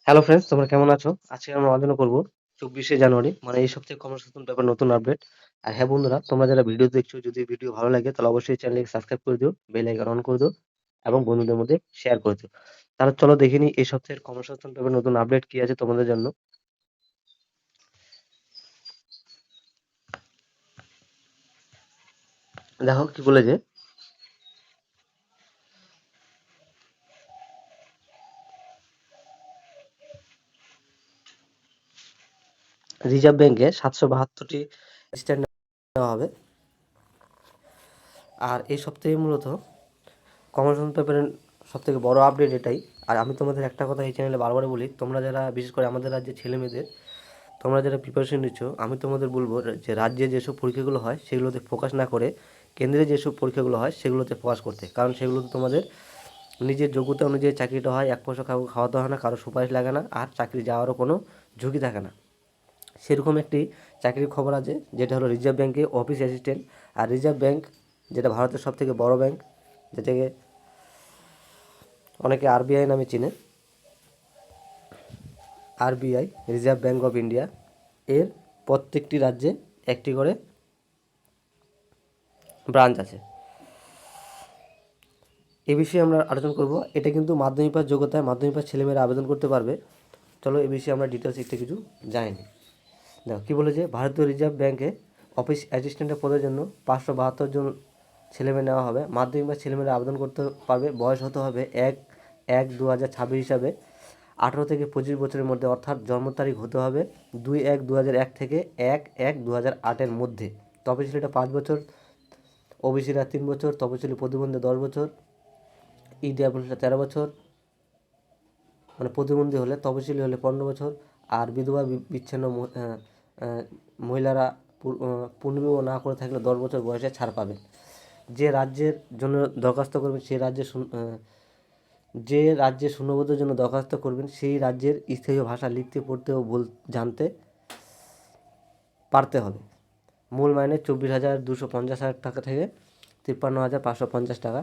Hello friends, তোমরা কেমন আছো? আজকে আমরা আলোচনা করব 24শে জানুয়ারি, মানে এই সপ্তাহে কর্মসংস্থান ব্যাপারে নতুন আপডেট। আর হ্যাঁ বন্ধুরা, তোমরা যারা ভিডিও দেখছো, যদি ভিডিও ভালো লাগে তাহলে অবশ্যই চ্যানেলকে সাবস্ক্রাইব করে দিও, বেল আইকন অন করে দিও এবং বন্ধুদের মধ্যে শেয়ার করে দিও। তাহলে চলো দেখে নিই এই সপ্তাহের কর্মসংস্থান ব্যাপারে নতুন আপডেট কি আছে তোমাদের জন্য। দেখো কি বলেছে, রিজার্ভ ব্যাংকে 772টি স্ট্যান্ড নেওয়া হবে। আর এই সপ্তাহে মূলত কর্মসংস্থান ব্যাপারে সব থেকে বড় আপডেট এটাই। আর আমি তোমাদের একটা কথা এই চ্যানেলে বারবার বলি, তোমরা যারা বিশেষ করে আমাদের রাজ্যের ছেলে মেয়েদের, তোমরা যারা প্রিপারেশন নিচ্ছ, আমি তোমাদের বলবো যে রাজ্যে যেসব পরীক্ষাগুলো হয় সেগুলোতে ফোকাস না করে কেন্দ্রে যেসব পরীক্ষাগুলো হয় সেগুলোতে ফোকাস করতে। কারণ সেগুলোতে তোমাদের নিজের যোগ্যতা অনুযায়ী চাকরিটা হয়, এক পয়সা খাওয়াতে হয় না, কারো সুপারিশ লাগে না, আর চাকরি যাওয়ারও কোনো ঝুঁকি থাকে না। সেরকম একটি চাকরির খবর আছে, যেটা হলো রিজার্ভ ব্যাঙ্কে অফিস অ্যাসিস্ট্যান্ট। আর রিজার্ভ ব্যাঙ্ক যেটা ভারতের সবথেকে বড় ব্যাঙ্ক, যেটাকে অনেকে আরবিআই নামে চিনে, RBI, reserve bank of India, এর প্রত্যেকটি রাজ্যে একটি করে ব্রাঞ্চ আছে। এ বিষয়ে আমরা আলোচনা করব। এটা কিন্তু মাধ্যমিক পাস যোগ্যতায় মাধ্যমিক পাস ছেলেমেয়েরা আবেদন করতে পারবে। চলো এ বিষয়ে আমরা ডিটেলস একটু কিছু জানি। দেখো কী বলেছে, ভারতীয় রিজার্ভ ব্যাঙ্কে অফিস অ্যাসিস্ট্যান্টের পদের জন্য 572 জন ছেলেমেয়ে নেওয়া হবে। মাধ্যমিক পাস ছেলেমেয়েরা আবেদন করতে পারবে। বয়স হতে হবে 1/1/2026 হিসাবে 18 থেকে 25 বছরের মধ্যে, অর্থাৎ জন্ম তারিখ হতে হবে 2/1/2001 থেকে 1/1/2008-এর মধ্যে। তপশিলিটা 5 বছর, ওবিসিরা 3 বছর, তপশিলি প্রতিবন্ধী 10 বছর, ইডাব্লিউএসরা 13 বছর, মানে প্রতিবন্ধী হলে, তপশিলি হলে 15 বছর, আর বিধবা বিচ্ছিন্ন মহিলারা পুনর্বিবাহ না করে থাকলে 10 বছর বয়সে ছাড় পাবেন। যে রাজ্যের জন্য দরখাস্ত করবেন যে রাজ্যে শূন্যপদের জন্য দরখাস্ত করবেন সেই রাজ্যের স্থায়ী ভাষা লিখতে পড়তে ও জানতে পারতে হবে। মূল মাইনে 24,250 টাকা থেকে 53,550 টাকা।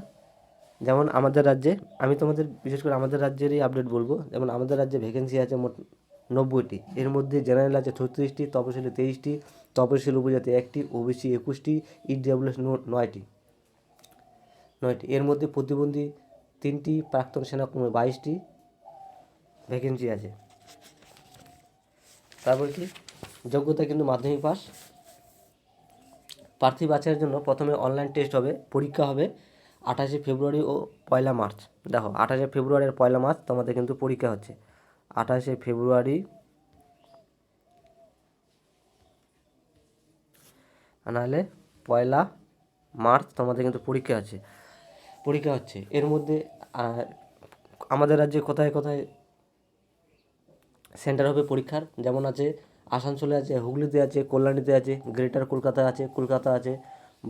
যেমন আমাদের রাজ্যে, আমি তোমাদের বিশেষ করে আমাদের রাজ্যেরই আপডেট বলবো। যেমন আমাদের রাজ্যে ভ্যাকেন্সি আছে মোট 90টি। এর মধ্যে জেনারেল আছে 36টি, তপশিলি 23টি, তপশিলি উপজাতি 1টি, ওবিসি 21টি, ইডাব্লিউএস 9টি। এর মধ্যে প্রতিবন্ধী 3টি, প্রাক্তন সেনাকর্মী 22টি ভ্যাকেন্সি আছে। তারপর কি, যোগ্যতা কিন্তু মাধ্যমিক পাস। প্রার্থী বাছাইয়ের জন্য প্রথমে অনলাইন টেস্ট হবে, পরীক্ষা হবে 28শে ফেব্রুয়ারি ও 1লা মার্চ। দেখো 28শে ফেব্রুয়ারি আর 1লা মার্চ তোমাদের কিন্তু পরীক্ষা হচ্ছে। 28শে ফেব্রুয়ারি নাহলে 1লা মার্চ তোমাদের কিন্তু পরীক্ষা হচ্ছে। এর মধ্যে আমাদের রাজ্যে কোথায় কোথায় সেন্টার হবে পরীক্ষার, যেমন আছে আসানসোলে আছে, হুগলিতে আছে, কল্যাণীতে আছে, গ্রেটার কলকাতা আছে,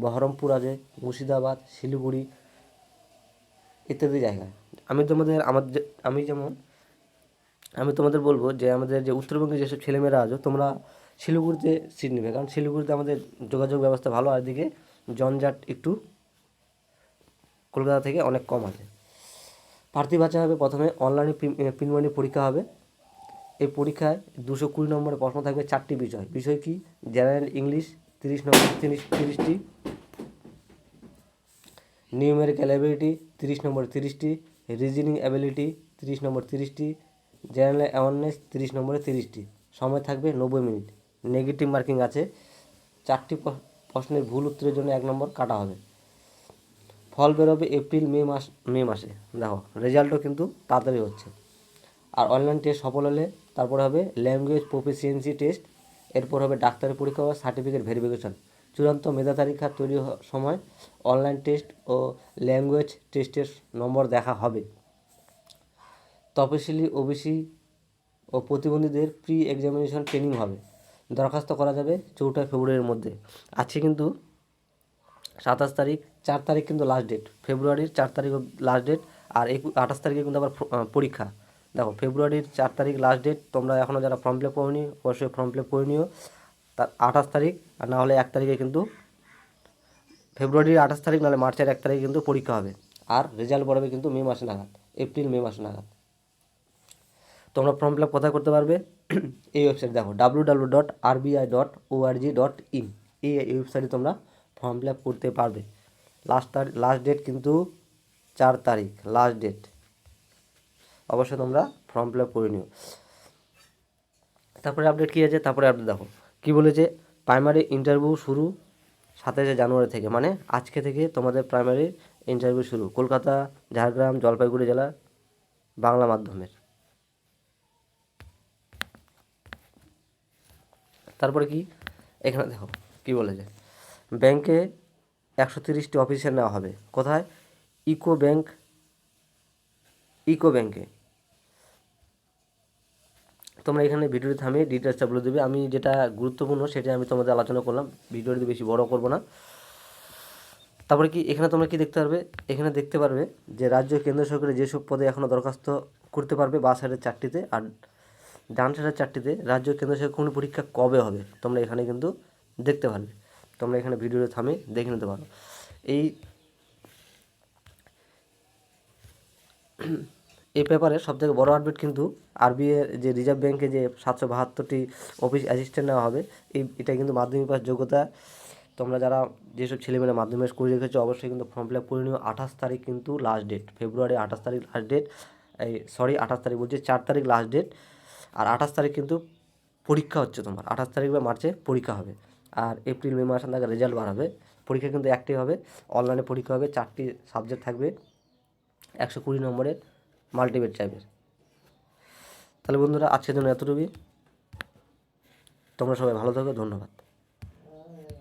বহরমপুর আছে, মুর্শিদাবাদ, শিলিগুড়ি ইত্যাদি জায়গায়। আমি তোমাদের আমার যে- আমি যেমন আমি তোমাদের বলবো যে আমাদের যে উত্তরবঙ্গে যেসব ছেলেমেয়েরা আছো, তোমরা শিলিগুড়িতে সিট নেবে, কারণ শিলিগুড়িতে আমাদের যোগাযোগ ব্যবস্থা ভালো, আর এদিকে জঞ্জাট একটু কলকাতা থেকে অনেক কম আছে। প্রার্থী বাছাই হবে প্রথমে অনলাইনে, প্রিলিমিনারি পরীক্ষা হবে। এই পরীক্ষায় 220 নম্বরের প্রশ্ন থাকবে। 4টি বিষয় কি, জেনারেল ইংলিশ 30 নম্বর, 30টি, নিউমেরিক্যাল অ্যাবিলিটি 30 নম্বর 30টি, রিজনিং অ্যাবিলিটি 30 নম্বর 30টি, জেনারেল অ্যাওয়ারনেস 30 নম্বরে 30টি। সময় থাকবে 90 মিনিট। নেগেটিভ মার্কিং আছে। 4টি প্রশ্নের ভুল উত্তরের জন্য 1 নম্বর কাটা হবে। ফল বেরোবে মে মাসে। দেখো রেজাল্টও কিন্তু তাড়াতাড়ি হচ্ছে। আর অনলাইন টেস্ট সফল হলে তারপরে হবে ল্যাঙ্গুয়েজ প্রফিসিয়েন্সি টেস্ট, এরপর হবে ডাক্তারি পরীক্ষা বা সার্টিফিকেট ভেরিফিকেশন। চূড়ান্ত মেধা তালিকা তৈরি সময় অনলাইন টেস্ট ও ল্যাঙ্গুয়েজ টেস্টের নম্বর দেখা হবে। তপশিলি, ওবিসি ও প্রতিবন্ধীদের প্রি এক্সামিনেশন ট্রেনিং হবে। দরখাস্ত করা যাবে 4টা ফেব্রুয়ারির মধ্যে। আজকে কিন্তু 27 তারিখ, 4 তারিখ কিন্তু লাস্ট ডেট, ফেব্রুয়ারির 4 তারিখ লাস্ট ডেট। আর 28 তারিখে কিন্তু আবার পরীক্ষা। দেখো ফেব্রুয়ারির 4 তারিখ লাস্ট ডেট, তোমরা এখনও যারা ফর্ম ফিল আপ করোনি অবশ্যই ফর্ম ফিল আপ করে নিও। তার 28 তারিখ, আর না হলে 1 তারিখে কিন্তু, ফেব্রুয়ারির 28 তারিখ নাহলে মার্চের 1 তারিখে কিন্তু পরীক্ষা হবে। আর রেজাল্ট বেরোবে কিন্তু মে মাসে নাগাদ, মে মাসে নাগাদ। তোমরা ফর্ম ফিল আপ কোথায় করতে পারবে? এই ওয়েবসাইট দেখো www.rbi.org.in, এই ওয়েবসাইটে তোমরা ফর্ম ফিল আপ করতে পারবে। লাস্ট ডেট কিন্তু 4 তারিখ লাস্ট ডেট, অবশ্যই তোমরা ফর্ম ফিল আপ করে নিও। তারপরে আপডেট কী আছে, তারপরে আপডেট দেখো কী বলেছে, প্রাইমারি ইন্টারভিউ শুরু 27 জানুয়ারি থেকে, মানে আজকে থেকে তোমাদের প্রাইমারি ইন্টারভিউ শুরু, কলকাতা, ঝাড়গ্রাম, জলপাইগুড়ি জেলা, বাংলা মাধ্যমের। তারপরে কি এখানে দেখো কী বলেছে, ব্যাংকে 130টি অফিসার নেওয়া হবে। কোথায়? ইকো ব্যাংকে। তোমরা এখানে ভিডিওটি থামিয়ে ডিটেলসটা বলে দেবে, আমি যেটা গুরুত্বপূর্ণ সেটা আমি তোমাদের আলোচনা করলাম, ভিডিওটি বেশি বড় করব না। তারপরে কি এখানে তোমরা কি দেখতে পারবে, এখানে দেখতে পারবে যে রাজ্য কেন্দ্র সরকারের যেসব পদে এখনও দরখাস্ত করতে পারবে বাঁ সাইডের 4টিতে, আর ডান সাইডের 4টিতে রাজ্য কেন্দ্র সরকার কোন পরীক্ষা কবে হবে তোমরা এখানে কিন্তু দেখতে পারবে। তোমরা এখানে ভিডিওটি থামিয়ে দেখে নিতে পারো। এই পেপারে সবথেকে বড় আপডেট কিন্তু আরবিআই যে রিজার্ভ ব্যাঙ্কে যে 772টি অফিস অ্যাসিস্ট্যান্ট নেওয়া হবে, এটা কিন্তু মাধ্যমিক পাস যোগ্যতা। তোমরা যারা যেসব ছেলেমেয়েরা মাধ্যমিক করে রেখেছো অবশ্যই কিন্তু ফর্ম ফিল আপ করে নিও। 28 তারিখ কিন্তু লাস্ট ডেট, ফেব্রুয়ারি 28 তারিখ লাস্ট ডেট, 28 তারিখ বলছি, 4 তারিখ লাস্ট ডেট। আর 28 তারিখ কিন্তু পরীক্ষা হচ্ছে তোমার, 28 তারিখ বা মার্চে পরীক্ষা হবে। আর এপ্রিল মে মাসে তাকে রেজাল্ট বার হবে। পরীক্ষা কিন্তু একটাই হবে, অনলাইনে পরীক্ষা হবে, 4টি সাবজেক্ট থাকবে, 120 নম্বরের মাল্টিপল টাইপের। তাহলে বন্ধুরা আজকের জন্য এতটুকুই, তোমরা সবাই ভালো থাকো, ধন্যবাদ।